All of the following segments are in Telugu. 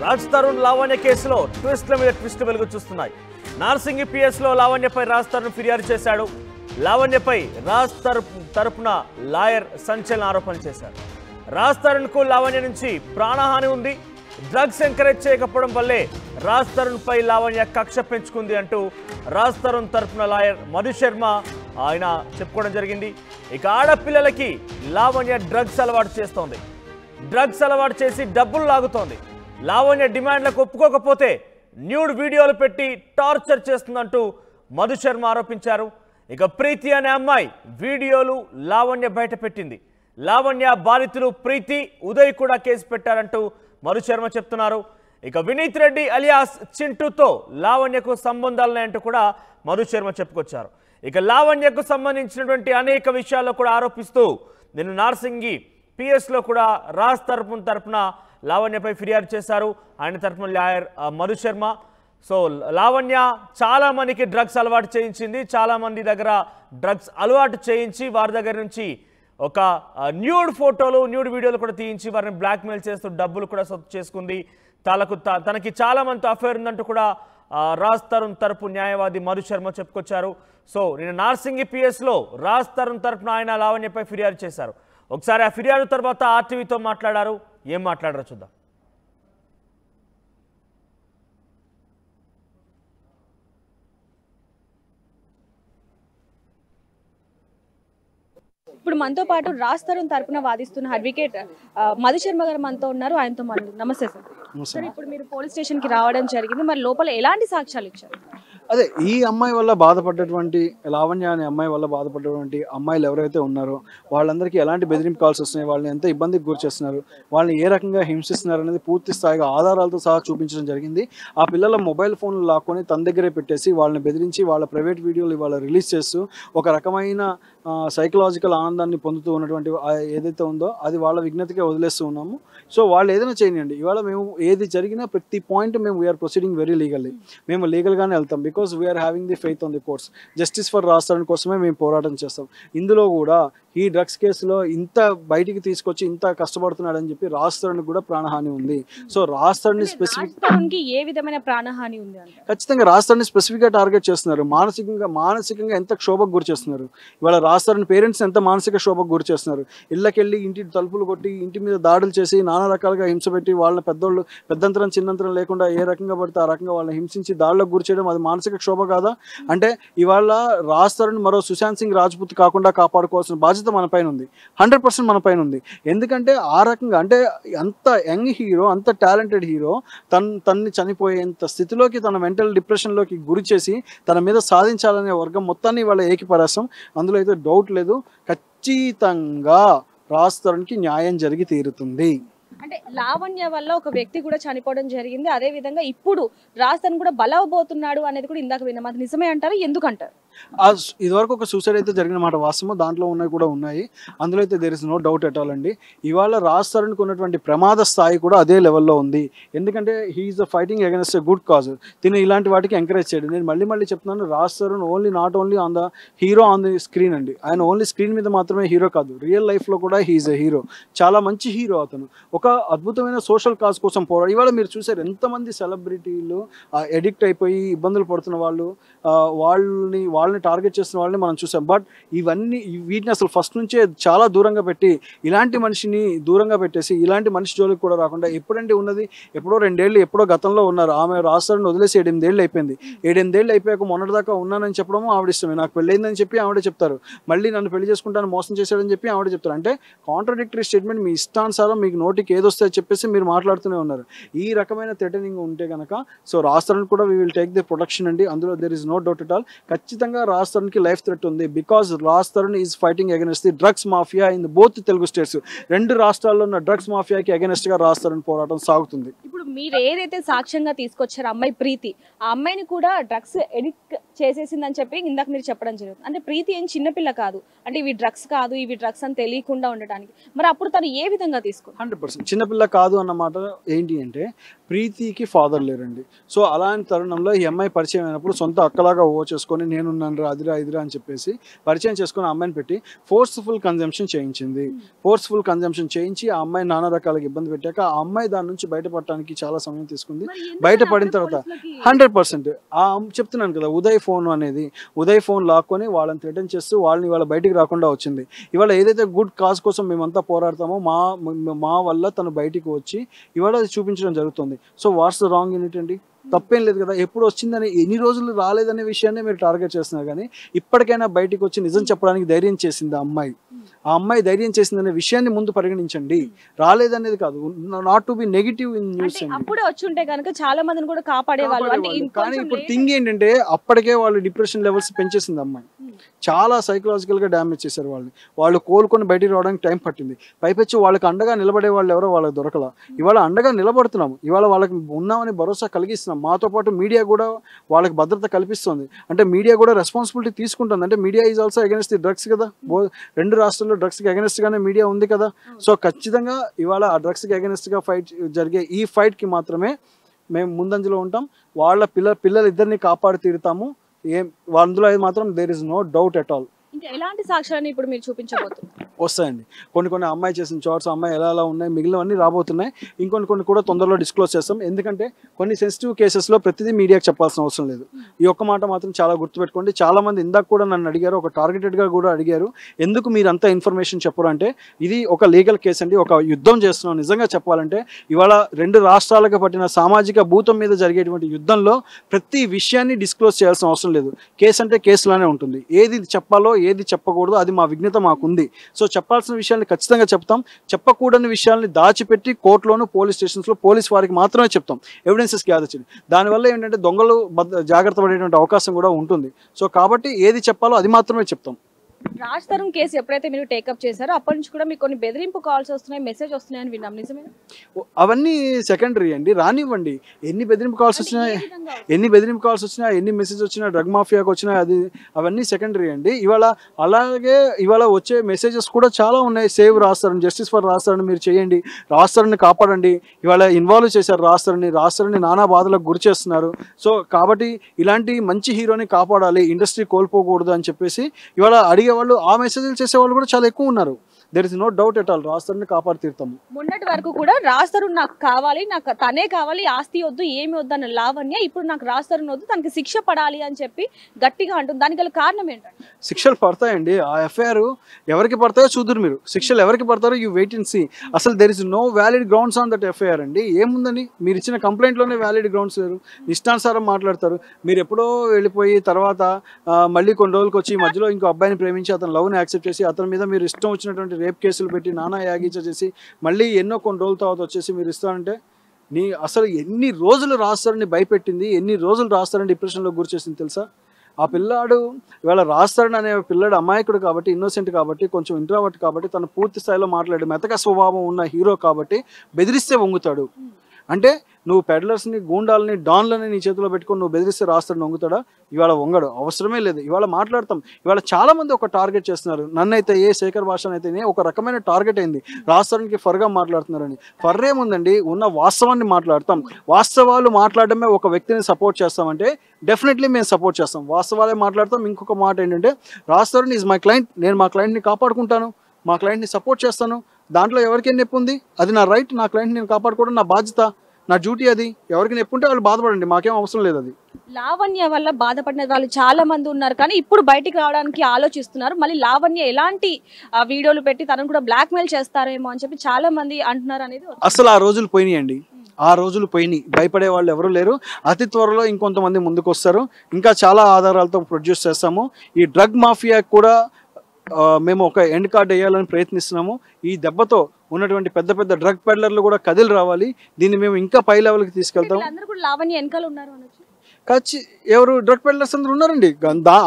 రాజ్ తరుణ్ లావణ్య కేసులో ట్విస్ట్ల మీద ట్విస్ట్ వెలుగు చూస్తున్నాయి. నార్సింగి పిఎస్లో లావణ్యపై రాజ్ తరుణ్ ఫిర్యాదు చేశాడు. లావణ్యపై రాజ్ తరపున లాయర్ సంచలన ఆరోపణలు చేశారు. రాజ్ తరుణ్కు లావణ్య నుంచి ప్రాణహాని ఉంది, డ్రగ్స్ ఎంకరేజ్ చేయకపోవడం వల్లే రాజ్ తరుణ్పై లావణ్య కక్ష పెంచుకుంది అంటూ రాజ్ తరుణ్ తరపున లాయర్ మధు శర్మ ఆయన చెప్పుకోవడం జరిగింది. ఇక ఆడపిల్లలకి లావణ్య డ్రగ్స్ అలవాటు చేస్తోంది, డ్రగ్స్ అలవాటు చేసి డబ్బులు లాగుతోంది. లావణ్య డిమాండ్లకు ఒప్పుకోకపోతే న్యూడ్ వీడియోలు పెట్టి టార్చర్ చేస్తుందంటూ మధు శర్మ ఆరోపించారు. ఇక ప్రీతి అనే అమ్మాయి వీడియోలు లావణ్య బయట పెట్టింది. లావణ్య బాధితులు ప్రీతి, ఉదయ్ కూడా కేసు పెట్టారంటూ మధు శర్మ చెప్తున్నారు. ఇక వినీత్ రెడ్డి అలియాస్ చింటూతో లావణ్యకు సంబంధాలున్నాయంటూ కూడా మధు శర్మ చెప్పుకొచ్చారు. ఇక లావణ్యకు సంబంధించినటువంటి అనేక విషయాల్లో కూడా ఆరోపిస్తూ నిన్న నార్సింగి పిఎస్లో కూడా రాజ్ తరపున లావణ్యపై ఫిర్యాదు చేశారు. ఆయన తరపున లాయర్ మధు శర్మ. సో లావణ్య చాలా మందికి డ్రగ్స్ అలవాటు చేయించింది, చాలా మంది దగ్గర డ్రగ్స్ అలవాటు చేయించి వారి దగ్గర నుంచి ఒక న్యూడ్ ఫోటోలు, న్యూడ్ వీడియోలు కూడా తీయించి వారిని బ్లాక్మెయిల్ చేస్తూ డబ్బులు కూడా సొత్తు చేసుకుంది. తనకి చాలా మందితో అఫేర్ ఉందంటూ కూడా రాజ్ తరుణ్ తరపు న్యాయవాది మధు శర్మ చెప్పుకొచ్చారు. సో నేను నార్సింగి పిఎస్లో రాజ్ తరుణ్ తరపున ఆయన లావణ్యపై ఫిర్యాదు చేశారు. ఒకసారి ఆ ఫిర్యాదు తర్వాత ఆర్టీవీతో మాట్లాడారు. ఏం మాట్లాడారో చూద్దాం. ఇప్పుడు మనతో పాటు రాజ్ తరుణ్ తరపున వాదిస్తున్న అడ్వకేట్ మధు శర్మ గారు మనతో ఉన్నారు. ఆయనతో మాట్లాడు. నమస్తే సార్. సార్, ఇప్పుడు మీరు పోలీస్ స్టేషన్ కి రావడం జరిగింది, మరి లోపల ఎలాంటి సాక్ష్యాలు ఇచ్చారు? అదే ఈ అమ్మాయి వల్ల బాధపడ్డటువంటి లావణ్య అనే అమ్మాయి వల్ల బాధపడ్డటువంటి అమ్మాయిలు ఎవరైతే ఉన్నారో వాళ్ళందరికీ ఎలాంటి బెదిరింపు కాల్స్ వస్తున్నాయి, వాళ్ళని ఎంత ఇబ్బందికి గురి చేస్తున్నారు, వాళ్ళని ఏ రకంగా హింసిస్తున్నారు అనేది పూర్తి స్థాయిగా ఆధారాలతో సహా చూపించడం జరిగింది. ఆ పిల్లల మొబైల్ ఫోన్లు లాక్కొని తన దగ్గరే పెట్టేసి వాళ్ళని బెదిరించి వాళ్ళ ప్రైవేట్ వీడియోలు ఇవాళ రిలీజ్ చేస్తూ ఒక రకమైన సైకలాజికల్ ఆనందాన్ని పొందుతూ ఉన్నటువంటి ఏదైతే ఉందో అది వాళ్ళ విజ్ఞతగా వదిలేస్తూ ఉన్నాము. సో వాళ్ళు ఏదైనా చేయనివ్వండి, ఇవాళ మేము ఏది జరిగినా ప్రతి పాయింట్ మేము వీఆర్ ప్రొసీడింగ్ వెరీ లీగల్లీ, మేము లీగల్గానే వెళ్తాం. Because we are having the faith on the courts. Justice for Raj Tarun కోసమే మేము పోరాటం చేస్తాం. ఇందులో కూడా ఈ డ్రగ్స్ కేసులో ఇంత బయటికి తీసుకొచ్చి ఇంత కష్టపడుతున్నాడని చెప్పి రాజ్ తరుణ్ కూడా ప్రాణహాని ఉంది. సో రాజ్ తరుణ్ స్పెసిఫిక్ ఏ విధమైన ప్రాణహాని ఉంది? ఖచ్చితంగా రాజ్ తరుణ్ స్పెసిఫిక్ గా టార్గెట్ చేస్తున్నారు. మానసికంగా ఎంత క్షోభకు గురి చేస్తున్నారు. ఇవాళ రాజ్ తరుణ్ పేరెంట్స్ ఎంత మానసిక క్షోభకు గురి చేస్తున్నారు. ఇళ్ళకెళ్ళి ఇంటి తలుపులు కొట్టి ఇంటి మీద దాడులు చేసి నానా రకాలుగా హింస పెట్టి వాళ్ళ పెద్దంతరం చిన్నంతరం లేకుండా ఏ రకంగా పడితే ఆ రకంగా వాళ్ళని హింసించి దాడులకు గురి చేయడం అది మానసిక క్షోభ కాదా? అంటే ఇవాళ రాజ్ తరుణ్ మరో సుశాంత్ సింగ్ రాజ్పుత్ కాకుండా కాపాడుకోవాల్సిన బాధ్యత మన పైన ఉంది. 100% మన పైన ఉంది. ఎందుకంటే ఆ రకంగా అంటే అంత యంగ్ హీరో, అంత టాలెంటెడ్ హీరో తన్ని చనిపోయేంత స్థితిలోకి తన మెంటల్ డిప్రెషన్లోకి గురి చేసి తన మీద సాధించాలనే వర్గం మొత్తాన్ని వాళ్ళ ఏకీపరాసం. అందులో అయితే డౌట్ లేదు. ఖచ్చితంగా రాజ్ తరుణ్కి న్యాయం జరిగి తీరుతుంది. అంటే లావణ్య వల్ల ఒక వ్యక్తి కూడా చనిపోవడం జరిగింది, అదే విధంగా ఇప్పుడు రాజ్ తరుణ్ కూడా బలవబోతున్నాడు అనేది కూడా ఇందాక విన్నాం. అది నిజమే అంటారు? ఎందుకంటారు? ఇదివరకు ఒక సూసైడ్ అయితే జరిగిన మాట వాస్తవం, దాంట్లో ఉన్నవి కూడా ఉన్నాయి. అందులో అయితే there is no doubt at all అండి. ఇవాళ రాజ్ తరుణ్కి ఉన్నటువంటి ప్రమాద స్థాయి కూడా అదే లెవెల్లో ఉంది. ఎందుకంటే he is the fighting against a good cause. తిని ఇలాంటి వాటికి ఎంకరేజ్ చేయడం. నేను మళ్ళీ చెప్తున్నాను, Raj Tarun not only on the hero on the screen అండి. ఆయన ఓన్లీ స్క్రీన్ మీద మాత్రమే హీరో కాదు, రియల్ లైఫ్లో కూడా హీఈస్ ఎ హీరో. చాలా మంచి హీరో అతను. ఒక అద్భుతమైన సోషల్ కాజ్ కోసం పోరాడు. ఇవాళ మీరు చూసారు ఎంతమంది సెలబ్రిటీలు ఎడిక్ట్ అయిపోయి ఇబ్బందులు పడుతున్న వాళ్ళు, వాళ్ళని టార్గెట్ చేస్తున్న వాళ్ళని మనం చూసాం. బట్ వీటిని అసలు ఫస్ట్ నుంచే చాలా దూరంగా పెట్టి ఇలాంటి మనిషిని దూరంగా పెట్టేసి ఇలాంటి మనిషి జోలికి కూడా రాకుండా ఎప్పుడంటే ఉన్నది ఎప్పుడో 2 ఏళ్ళు ఎప్పుడో గతంలో ఉన్నారు. ఆమె రాజ్ తరుణ్ వదిలేసి 8 ఏళ్ళు అయిపోయింది. 8 ఏళ్ళు అయిపోయాక మొన్నటిదాకా ఉన్నానని చెప్పడము ఆవిడ ఇష్టమే. నాకు పెళ్ళయిందని చెప్పి ఆవిడే చెప్తారు. మళ్ళీ నన్ను పెళ్లి చేసుకుంటాను మోసం చేశాడని చెప్పి ఆవిడ చెప్తారు. అంటే కాంట్రడిక్టరీ స్టేట్మెంట్. మీ ఇష్టానుసారం మీకు నోటికి ఏదొస్తే చెప్పేసి మీరు మాట్లాడుతూనే ఉన్నారు. ఈ రకమైన థ్రెటనింగ్ ఉంటే కనుక సో రాజ్ తరుణ్ కూడా we will take the protection అండి. అందులో there is no doubt at all. ఖచ్చితంగా రాజ్ తరుణ్కి లైఫ్ థ్రెట్ ఉంది. Because Raj Tarun is fighting against the drugs mafia in both Telugu states. 2 రాష్ట్రాల్లో ఉన్న డ్రగ్స్ మాఫియాకి అగైన్స్ట్ గా రాజ్ తరుణ్ పోరాటం సాగుతుంది. ఇప్పుడు మీరు ఏదైతే సాక్ష్యంగా తీసుకొచ్చారో అమ్మాయి ప్రీతి, ఆ అమ్మాయిని కూడా డ్రగ్స్ ఎడిక్ట్ చేసేసిందని చెప్పి ఇందాక మీరు చెప్పడం జరుగుతుంది. అంటే ప్రీతి ఏం చిన్నపిల్ల కాదు, అంటే ఇవి డ్రగ్స్ కాదు, ఇవి డ్రగ్స్ అని తెలియకుండా ఉండడానికి. మరి అప్పుడు తను ఏ విధంగా తీసుకుంది? 100% చిన్నపిల్ల కాదు అన్నమాట. ఏంటి అంటే ప్రీతికి ఫాదర్ లేరండి. సో అలాంటి తరుణంలో ఈ అమ్మాయి పరిచయం అయినప్పుడు సొంత అక్కలాగా చేసుకొని నేనున్నాను రా అదిరా ఇదిరా అని చెప్పేసి పరిచయం చేసుకుని అమ్మాయిని పెట్టి ఫోర్స్ఫుల్ కన్జంప్షన్ చేయించింది. ఫోర్స్ఫుల్ కన్జంప్షన్ చేయించి ఆ అమ్మాయి నానా రకాలుగా ఇబ్బంది పెట్టాక ఆ అమ్మాయి దాని నుంచి బయటపడటానికి చాలా సమయం తీసుకుంది. బయటపడిన తర్వాత 100% చెప్తున్నాను కదా, ఉదయ్ ఫోన్ అనేది ఉదయ్ ఫోన్ లాక్కొని వాళ్ళని థ్రెటన్ చేస్తూ వాళ్ళని ఇవాళ బయటికి రాకుండా వచ్చింది. ఇవాళ ఏదైతే గుడ్ కాజ్ కోసం మేమంతా పోరాడతామో మా వల్ల తను బయటికి వచ్చి ఇవాళ అది చూపించడం జరుగుతుంది. So what's the wrong in it అండి? తప్పేం లేదు కదా. ఎప్పుడు వచ్చిందని ఎన్ని రోజులు రాలేదనే విషయాన్ని మీరు టార్గెట్ చేస్తున్నారు, కానీ ఇప్పటికైనా బయటికి వచ్చి నిజం చెప్పడానికి ధైర్యం చేసింది ఆ అమ్మాయి ధైర్యం చేసిందనే విషయాన్ని ముందు పరిగణించండి, రాలేదనేది కాదు. Not to be negative in news. అప్పుడే వచ్చి ఉంటే కనుక చాలా మందిని కూడా కాపాడేవాళ్ళు. కానీ ఇప్పుడు థింగ్ ఏంటంటే అప్పటికే వాళ్ళు డిప్రెషన్ లెవెల్స్ పెంచేసింది అమ్మాయి. చాలా సైకలాజికల్ గా డ్యామేజ్ చేశారు వాళ్ళు కోలుకొని బయటికి రావడానికి టైం పట్టింది. పైపెచ్చి వాళ్ళకి అండగా నిలబడే వాళ్ళు ఎవరో వాళ్ళకి దొరకల. ఇవాళ అండగా నిలబడుతున్నాము, ఇవాళ వాళ్ళకి ఉన్నామని భరోసా కలిగిస్తున్నాం. మాతో పాటు మీడియా కూడా వాళ్ళకి భద్రత కల్పిస్తుంది. అంటే మీడియా కూడా రెస్పాన్సిబిలిటీ తీసుకుంటుంది. అంటే media is also against the drugs కదా. రెండు రాష్ట్రాల్లో డ్రగ్స్ కి అగెన్స్ట్ గానే మీడియా ఉంది కదా. సో ఖచ్చితంగా ఇవాళ ఆ డ్రగ్స్ కి అగెన్స్ట్ గా ఫైట్ జరిగే ఈ ఫైట్ కి మాత్రమే మేము ముందంజలో ఉంటాం. వాళ్ళ పిల్లలిద్దరిని కాపాడి తీరుతాము. అందులో మాత్రం there is no doubt at all. ఇంకా ఎలాంటి సాక్ష్యాలను ఇప్పుడు మీరు చూపించబోతున్నారు? వస్తాయండి. కొన్ని అమ్మాయి చేసిన షార్ట్స్ అమ్మాయి ఎలా ఉన్నాయి, మిగిలినవన్నీ రాబోతున్నాయి. కొన్ని కూడా తొందరలో డిస్క్లోజ్ చేస్తాం. ఎందుకంటే కొన్ని సెన్సిటివ్ కేసెస్లో ప్రతిదీ మీడియాకి చెప్పాల్సిన అవసరం లేదు. ఈ ఒక్క మాట మాత్రం చాలా గుర్తుపెట్టుకోండి. చాలా మంది ఇందాక కూడా నన్ను అడిగారు, ఒక టార్గెటెడ్గా కూడా అడిగారు, ఎందుకు మీరు అంతా ఇన్ఫర్మేషన్ చెప్పరు అంటే, ఇది ఒక లీగల్ కేసు అండి, ఒక యుద్ధం చేస్తున్నాం. నిజంగా చెప్పాలంటే ఇవాళ రెండు రాష్ట్రాలకు పట్టిన సామాజిక భూతం మీద జరిగేటువంటి యుద్ధంలో ప్రతి విషయాన్ని డిస్క్లోజ్ చేయాల్సిన అవసరం లేదు. కేసు అంటే కేసులానే ఉంటుంది. ఏది చెప్పాలో ఏది చెప్పకూడదు అది మా విజ్ఞత మాకుంది. సో చెప్పాల్సిన విషయాన్ని ఖచ్చితంగా చెప్తాం. చెప్పకూడని విషయాల్ని దాచిపెట్టి కోర్టులోను పోలీస్ స్టేషన్స్లో పోలీస్ వారికి మాత్రమే చెప్తాం, ఎవిడెన్సెస్ గ్యాదర్ చేయండి. దానివల్ల ఏంటంటే దొంగలు జాగ్రత్త పడేటువంటి అవకాశం కూడా ఉంటుంది. సో కాబట్టి ఏది చెప్పాలో అది మాత్రమే చెప్తాం. రాజ్ తరుణ్ కేసు ఎప్పుడైతే మీరు టేకప్ చేశారో అప్పటి నుంచి కూడా మీకు కొన్ని బెదిరింపు కాల్స్ వస్తున్నాయి, మెసేజ్ వస్తున్నాయని విన్నాం, నిజమేనా? అవన్నీ సెకండరీ అండి, రానివ్వండి. ఎన్ని బెదిరింపు కాల్స్ వచ్చినా, ఎన్ని మెసేజ్ వచ్చినా, డ్రగ్ మాఫియాకి వచ్చినా అవన్నీ సెకండరీ అండి. ఇవాళ వచ్చే మెసేజెస్ కూడా చాలా ఉన్నాయి. Save Raj Tarun, justice for Raj Tarun మీరు చేయండి, రాజ్ తరుణ్ని కాపాడండి. ఇవాళ ఇన్వాల్వ్ చేశారు రాజ్ తరుణ్ని నానా బాధలకు గురి చేస్తున్నారు. సో కాబట్టి ఇలాంటి మంచి హీరోని కాపాడాలి, ఇండస్ట్రీ కోల్పోకూడదు అని చెప్పేసి ఇవాళ అడిగే వాళ్ళు, ఆ మెసేజ్లు చేసేవాళ్ళు కూడా చాలా ఎక్కువ ఉన్నారు. There is no doubt at all. Raj తరుణ్ని కాపాడి తీరుతాము. మొన్నటి వరకు కూడా రాజ్ తరుణ్ నాకు కావాలి, నాకు తనే కావాలి, ఆస్తి వద్దు, ఏమి వద్దు అన్న లావణ్య ఇప్పుడు నాకు రాజ్ తరుణ్ వద్దు, తనకి శిక్ష పడాలి అని చెప్పి గట్టిగా అంటుంది. దానికి గల కారణం ఏంటంటే, శిక్షలు పడతాయండి. ఆ ఎఫ్ఐఆర్ ఎవరికి పడతాయో చూద్దరు మీరు. శిక్షలు ఎవరికి పడతారో యూ వెయిట్ అండ్ సీ. అసలు there is no valid grounds on that FIR అండి. ఏముందని మీరు ఇచ్చిన కంప్లైంట్లోనే వ్యాలిడ్ గ్రౌండ్స్ లేరు. ఇష్టానుసారం మాట్లాడతారు. మీరు ఎప్పుడో వెళ్ళిపోయి తర్వాత మళ్ళీ కొన్ని రోజులకు వచ్చి మధ్యలో ఇంకో అబ్బాయిని ప్రేమించి అతను లవ్ని యాక్సెప్ట్ చేసి అతని మీద మీరు ఇష్టం వచ్చినటువంటి రేప్ కేసులు పెట్టి నానా యాగీచ చేసి మళ్ళీ కొన్ని రోజుల తర్వాత వచ్చేసి మీరు ఇస్తానంటే అసలు ఎన్ని రోజులు రాజ్ తరుణ్ని భయపెట్టింది, ఎన్ని రోజులు రాజ్ తరుణ్ డిప్రెషన్లో గురి చేసింది తెలుసా? ఆ పిల్లాడు ఇవాళ రాజ్ తరుణ్ అనే పిల్లాడు అమాయకుడు కాబట్టి, ఇన్నోసెంట్ కాబట్టి, కొంచెం ఇంట్రోవర్ట్ కాబట్టి, తను పూర్తి స్థాయిలో మాట్లాడు మెతక స్వభావం ఉన్న హీరో కాబట్టి బెదిరిస్తే వంగుతాడు. అంటే నువ్వు పెడ్లర్స్ని, గూండాలని, డాన్లని నీ చేతిలో పెట్టుకొని నువ్వు బెదిరిస్తే రాజ్ తరుణ్ వంగుతాడా? ఇవాళ వంగడు, అవసరమే లేదు. ఇవాళ మాట్లాడతాం. ఇవాళ చాలా మంది ఒక టార్గెట్ చేస్తున్నారు. నన్నైతే శేఖర్ భాషను అయితేనే ఒక రకమైన టార్గెట్ అయింది. రాజ్ తరుణ్కి ఫర్గా మాట్లాడుతున్నారని. ఫర్ ఏముందండి, ఉన్న వాస్తవాన్ని మాట్లాడతాం. వాస్తవాలు మాట్లాడడమే ఒక వ్యక్తిని సపోర్ట్ చేస్తామంటే డెఫినెట్లీ మేము సపోర్ట్ చేస్తాం. వాస్తవాలే మాట్లాడతాం. ఇంకొక మాట ఏంటంటే, Raj Tarun is my client, నేను మా క్లయింట్ని కాపాడుకుంటాను, మా క్లయింట్ని సపోర్ట్ చేస్తాను. దాంట్లో ఎవరికైనా నొప్పి ఉంది, అది నా రైట్. నా క్లయింట్ నేను కాపాడుకోవడం నా బాధ్యత, నా డ్యూటీ. అది ఎవరికి నొప్పి ఉంటే వాళ్ళు బాధపడండి, మాకేం అవసరం లేదు. అది లావణ్య వల్ల బాధపడిన వాళ్ళు చాలా మంది ఉన్నారు, కానీ ఇప్పుడు బయటికి రావడానికి ఆలోచిస్తున్నారు. మళ్ళీ లావణ్య ఎలాంటి వీడియోలు పెట్టి తనను కూడా బ్లాక్ మెయిల్ చేస్తారేమో అని చెప్పి చాలా మంది అంటున్నారు అనేది. అసలు ఆ రోజులు పోయినాయండి, ఆ రోజులు పోయినాయి. భయపడే వాళ్ళు ఎవరు లేరు. అతి త్వరలో ఇంకొంతమంది ముందుకు వస్తారు. ఇంకా చాలా ఆధారాలతో ప్రొడ్యూస్ చేస్తాము. ఈ డ్రగ్ మాఫియా కూడా మేము ఒక ఎండ్ కార్డ్ వేయాలని ప్రయత్నిస్తున్నాము. ఈ దెబ్బతో ఉన్నటువంటి పెద్ద పెద్ద డ్రగ్ పెడ్లర్లు కూడా కదిలి రావాలి. దీన్ని మేము ఇంకా పై లెవెల్కి తీసుకెళ్తాం. లావణ్య వెనకాల ఉన్నారు అనొచ్చు. ఎవరు డ్రగ్ పెడ్లర్స్ అందరూ ఉన్నారండి.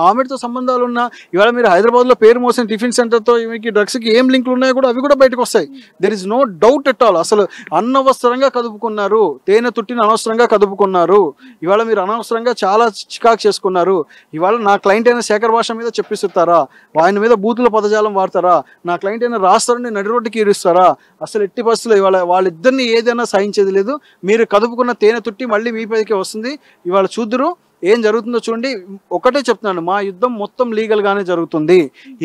ఆమెతో సంబంధాలు ఉన్న ఇవాళ మీరు హైదరాబాద్లో పేరు మోసిన టిఫిన్ సెంటర్తో ఈమెకి డ్రగ్స్కి ఏం లింకులు ఉన్నాయో కూడా అవి కూడా బయటకు వస్తాయి. There is no doubt at all. అసలు అనవసరంగా కదుపుకున్నారు, తేనె తుట్టిని అనవసరంగా కదుపుకున్నారు. ఇవాళ మీరు అనవసరంగా చాలా చికాకు చేసుకున్నారు. ఇవాళ నా క్లయింట్ అయిన శేఖర్ భాష మీద చెప్పిస్తారా? ఆయన మీద బూతుల పదజాలం వాడతారా? నా క్లయింట్ అయిన రాజ్ తరుణ్ని నడి రోడ్డుకి ఈరుస్తారా? అసలు ఎట్టి పరిస్థితుల్లో ఇవాళ వాళ్ళిద్దరిని ఏదైనా సహించేది లేదు. మీరు కదుపుకున్న తేనె తుట్టి మళ్ళీ మీ పైకి వస్తుంది. ఇవాళ చూద్దురు. ఏం జరుగుతుందో చూడండి. ఒకటే చెప్తున్నాను, మా యుద్ధం మొత్తం లీగల్గానే జరుగుతుంది.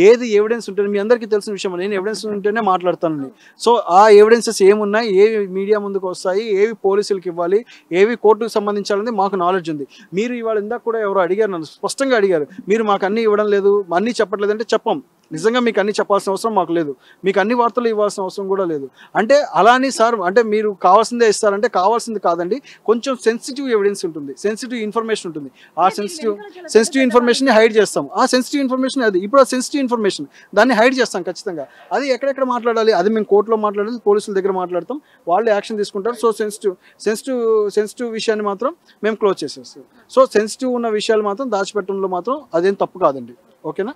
ఏది ఎవిడెన్స్ ఉంటుంది మీ అందరికీ తెలిసిన విషయం, నేను ఎవిడెన్స్ ఉంటేనే మాట్లాడతానండి. సో ఆ ఎవిడెన్సెస్ ఏమున్నాయి, ఏవి మీడియా ముందుకు వస్తాయి, ఏవి పోలీసులకు ఇవ్వాలి, ఏవి కోర్టుకు సంబంధించాలనేది మాకు నాలెడ్జ్ ఉంది. మీరు ఇవాళ ఇందాక కూడా ఎవరో అడిగారు, నన్ను స్పష్టంగా అడిగారు, మీరు మాకు అన్నీ ఇవ్వడం లేదు, అన్నీ చెప్పట్లేదు అంటే చెప్పం. నిజంగా మీకు అన్ని చెప్పాల్సిన అవసరం మాకు లేదు, మీకు అన్ని వార్తలు ఇవ్వాల్సిన అవసరం కూడా లేదు. అంటే అలా అని సార్ అంటే మీరు కావాల్సిందే ఇస్తారంటే కావాల్సింది కాదండి. కొంచెం సెన్సిటివ్ ఎవిడెన్స్ ఉంటుంది, సెన్సిటివ్ ఇన్ఫర్మేషన్ ఉంటుంది. ఆ సెన్సిటివ్ ఇన్ఫర్మేషన్ని హైడ్ చేస్తాం. ఆ సెన్సిటివ్ ఇన్ఫర్మేషన్ అది ఇప్పుడు ఆ సెన్సిటివ్ ఇన్ఫర్మేషన్ దాన్ని హైడ్ చేస్తాం ఖచ్చితంగా. అది ఎక్కడెక్కడ మాట్లాడాలి, అది మేము కోర్టులో మాట్లాడాలి, పోలీసుల దగ్గర మాట్లాడతాం, వాళ్ళు యాక్షన్ తీసుకుంటారు. సో సెన్సిటివ్ విషయాన్ని మాత్రం మేము క్లోజ్ చేసేస్తాం. సో సెన్సిటివ్ ఉన్న విషయాలు మాత్రం దాచిపెట్టడంలో మాత్రం అదేం తప్పు కాదండి. ఓకేనా?